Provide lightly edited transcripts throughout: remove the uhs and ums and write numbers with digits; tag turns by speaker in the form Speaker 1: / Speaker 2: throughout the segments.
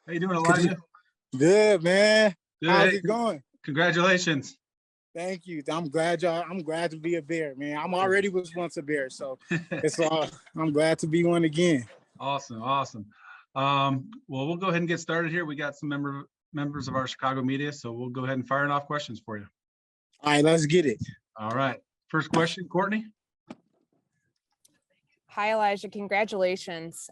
Speaker 1: How you doing, Elijah?
Speaker 2: Good, man.
Speaker 1: Good.
Speaker 2: How's
Speaker 1: Hey,
Speaker 2: it going?
Speaker 1: congratulations.
Speaker 2: Thank you. I'm glad to be a Bear, man. I'm already was once a Bear, so it's all. I'm glad to be one again.
Speaker 1: Awesome, awesome. Well, we'll go ahead and get started here. We got some members of our Chicago media, so we'll go ahead and fire off questions for you.
Speaker 2: All right, let's get it.
Speaker 1: All right. First question, Courtney.
Speaker 3: Hi, Elijah. Congratulations.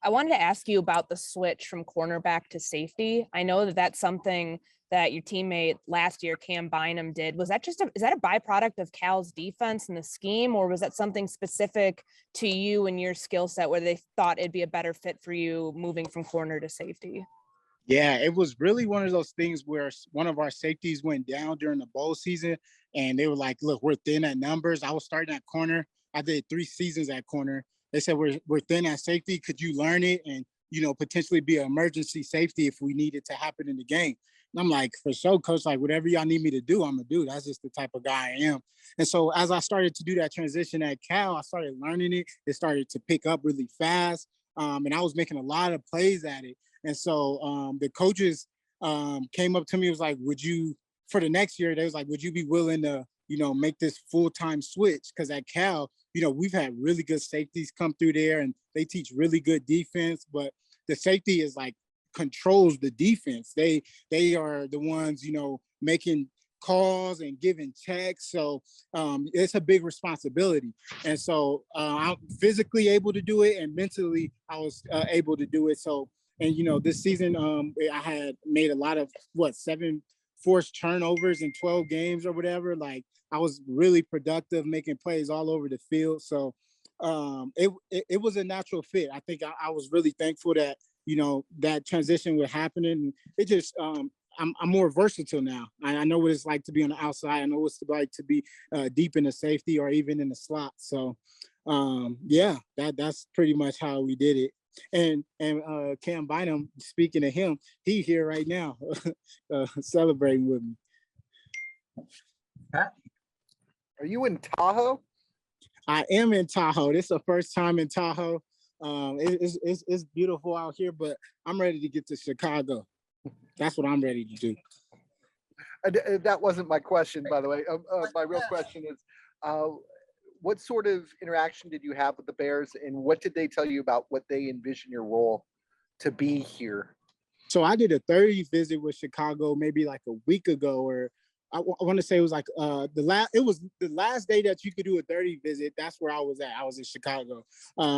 Speaker 3: I wanted to ask you about the switch from cornerback to safety. I know that that's something that your teammate last year, Cam Bynum, did. Was that is that a byproduct of Cal's defense and the scheme, or was that something specific to you and your skill set where they thought it'd be a better fit for you moving from corner to safety?
Speaker 2: Yeah, it was really one of those things where one of our safeties went down during the bowl season, and they were like, "Look, we're thin at numbers." I was starting at corner. I did 3 seasons at corner. They said, we're thin at safety. Could you learn it and, potentially be an emergency safety if we need it to happen in the game? And I'm like, for sure, coach, like whatever y'all need me to do, I'm going to do. That's just the type of guy I am. And so as I started to do that transition at Cal, I started learning it. It started to pick up really fast. And I was making a lot of plays at it. And so the coaches came up to me, was like, for the next year, they was like, would you be willing to, make this full-time switch? Because at Cal, we've had really good safeties come through there and they teach really good defense, but the safety is like controls the defense. They are the ones, making calls and giving checks. So it's a big responsibility. And so I'm physically able to do it and mentally I was able to do it. So, and, this season I had made a lot of 7 forced turnovers in 12 games or whatever. Like I was really productive, making plays all over the field. So it was a natural fit. I think I was really thankful that, that transition was happening. It just, I'm more versatile now. I know what it's like to be on the outside. I know what it's like to be deep in the safety or even in the slot. So yeah, that's pretty much how we did it. And Cam Bynum, speaking of him, he here right now celebrating with me.
Speaker 1: Pat?
Speaker 4: Are you in Tahoe?
Speaker 2: I am in Tahoe. This is the first time in Tahoe. It's beautiful out here, but I'm ready to get to Chicago. That's what I'm ready to do.
Speaker 4: That wasn't my question, by the way. My real question is, what sort of interaction did you have with the Bears, and what did they tell you about what they envision your role to be here?
Speaker 2: So I did a 30 visit with Chicago maybe like a week ago, or I want to say it was like it was the last day that you could do a 30 visit. That's where I was at. I was in Chicago,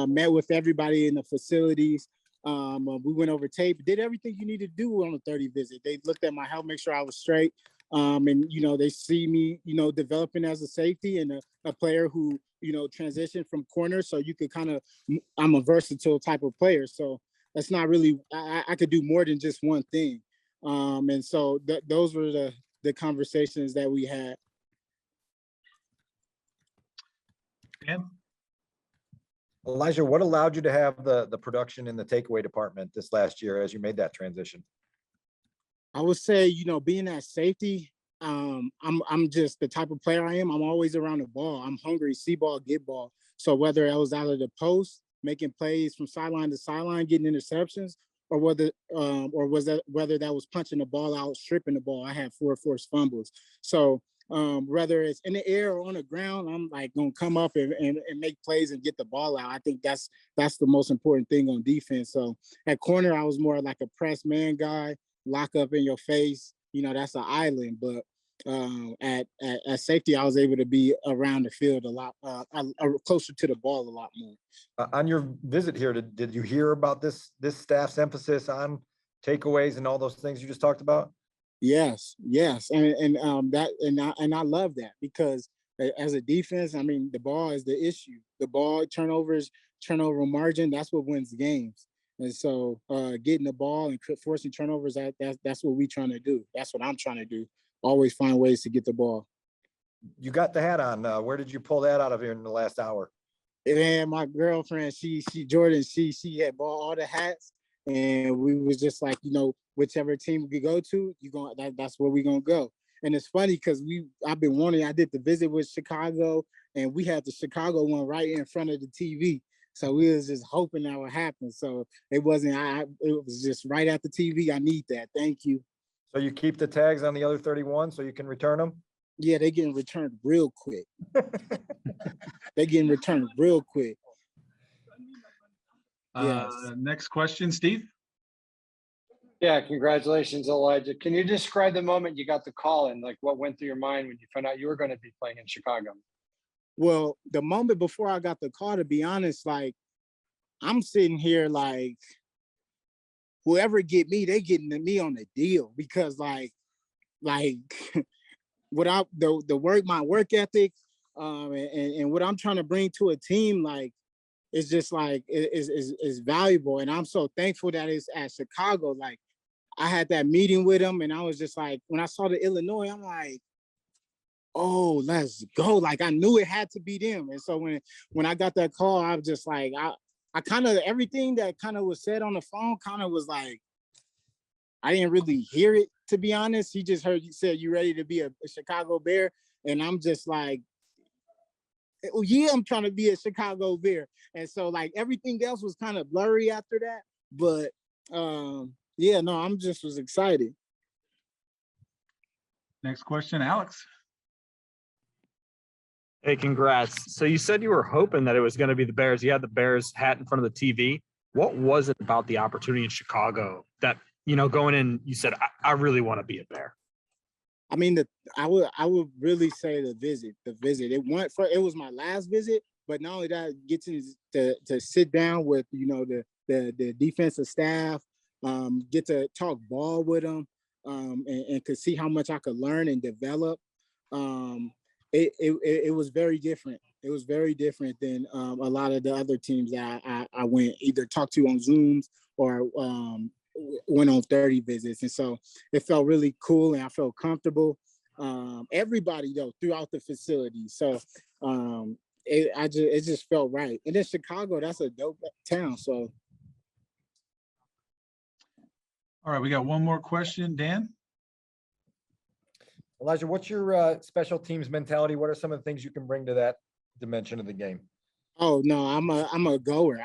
Speaker 2: met with everybody in the facilities. We went over tape, did everything you need to do on a 30 visit. They looked at my health, make sure I was straight. And, they see me, developing as a safety and a player who, transitioned from corner. So you could I'm a versatile type of player. So that's not really, I could do more than just one thing. And so those were the conversations that we had.
Speaker 1: Dan?
Speaker 5: Elijah, what allowed you to have the production in the takeaway department this last year as you made that transition?
Speaker 2: I would say, being at safety, I'm just the type of player I am. I'm always around the ball. I'm hungry, see ball, get ball. So whether I was out of the post, making plays from sideline to sideline, getting interceptions, or whether that was punching the ball out, stripping the ball. I had 4 forced fumbles. So whether it's in the air or on the ground, I'm like gonna come up and make plays and get the ball out. I think that's the most important thing on defense. So at corner, I was more like a press man guy, lock up in your face. That's an island. But at safety, I was able to be around the field a lot, closer to the ball a lot more.
Speaker 5: On your visit here, did you hear about this staff's emphasis on takeaways and all those things you just talked about?
Speaker 2: Yes, and I love that, because as a defense, I mean, the ball is the issue. The ball turnover margin, that's what wins games. And so getting the ball and forcing turnovers, that's what we're trying to do. That's what I'm trying to do. Always find ways to get the ball.
Speaker 5: You got the hat on. Where did you pull that out of here in the last hour?
Speaker 2: And my girlfriend, Jordan, she had bought all the hats, and we was just like, whichever team we could go to, that's where we're gonna go. And it's funny because I did the visit with Chicago, and we had the Chicago one right in front of the TV. So we was just hoping that would happen. So it wasn't. It was just right at the TV. I need that. Thank you.
Speaker 5: So you keep the tags on the other 31 so you can return them?
Speaker 2: Yeah, they getting returned real quick. They getting returned real quick. Yes.
Speaker 1: Next question, Steve.
Speaker 6: Yeah, congratulations, Elijah. Can you describe the moment you got the call and like what went through your mind when you found out you were going to be playing in Chicago?
Speaker 2: Well, the moment before I got the call, to be honest, like I'm sitting here like whoever get me, they getting me on the deal because like without the work, my work ethic, and what I'm trying to bring to a team, like it's just like is valuable. And I'm so thankful that it's at Chicago. Like I had that meeting with him and I was just like, when I saw the Illinois, I'm like, oh, let's go. Like I knew it had to be them. And so when I got that call, I was just like, I kind of, everything that kind of was said on the phone kind of was like, I didn't really hear it, to be honest. He just heard you said, you ready to be a Chicago Bear? And I'm just like, oh yeah, I'm trying to be a Chicago Bear. And so like everything else was kind of blurry after that. But yeah, no, I'm just was excited.
Speaker 1: Next question, Alex.
Speaker 7: Hey, congrats. So you said you were hoping that it was going to be the Bears. You had the Bears hat in front of the TV. What was it about the opportunity in Chicago that, you know, going in, you said, I really want to be a Bear?
Speaker 2: I mean, I would really say the visit. It was my last visit, but not only that, getting to sit down with, you know, the defensive staff, get to talk ball with them, and could see how much I could learn and develop. It was very different. It was very different than a lot of the other teams that I went either talked to on Zooms or went on 30 visits. And so it felt really cool and I felt comfortable. Everybody though throughout the facility. So it just felt right. And then Chicago, that's a dope town. So
Speaker 1: All right, we got one more question, Dan.
Speaker 5: Elijah, what's your special teams mentality? What are some of the things you can bring to that dimension of the game?
Speaker 2: oh no, I'm a goer.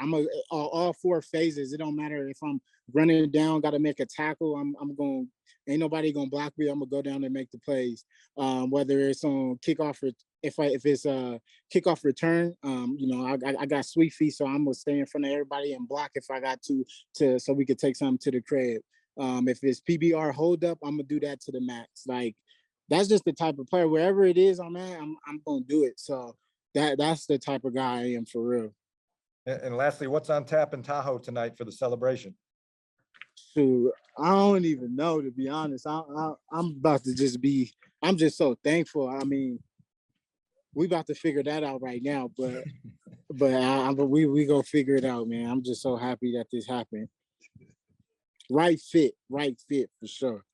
Speaker 2: All four phases. It don't matter if I'm running down, got to make a tackle. I'm going. Ain't nobody gonna block me. I'm gonna go down and make the plays. Whether it's on kickoff or if it's a kickoff return, you know, I got sweet feet, so I'm gonna stay in front of everybody and block if I got to so we could take something to the crib. If it's PBR hold up, I'm gonna do that to the max. Like that's just the type of player. Wherever it is I'm at, I'm gonna do it. So that's the type of guy I am for real.
Speaker 5: And lastly, what's on tap in Tahoe tonight for the celebration?
Speaker 2: Shoot, I don't even know, to be honest. I'm about to just be. I'm just so thankful. I mean, we about to figure that out right now, but we go figure it out, man. I'm just so happy that this happened. Right fit for sure.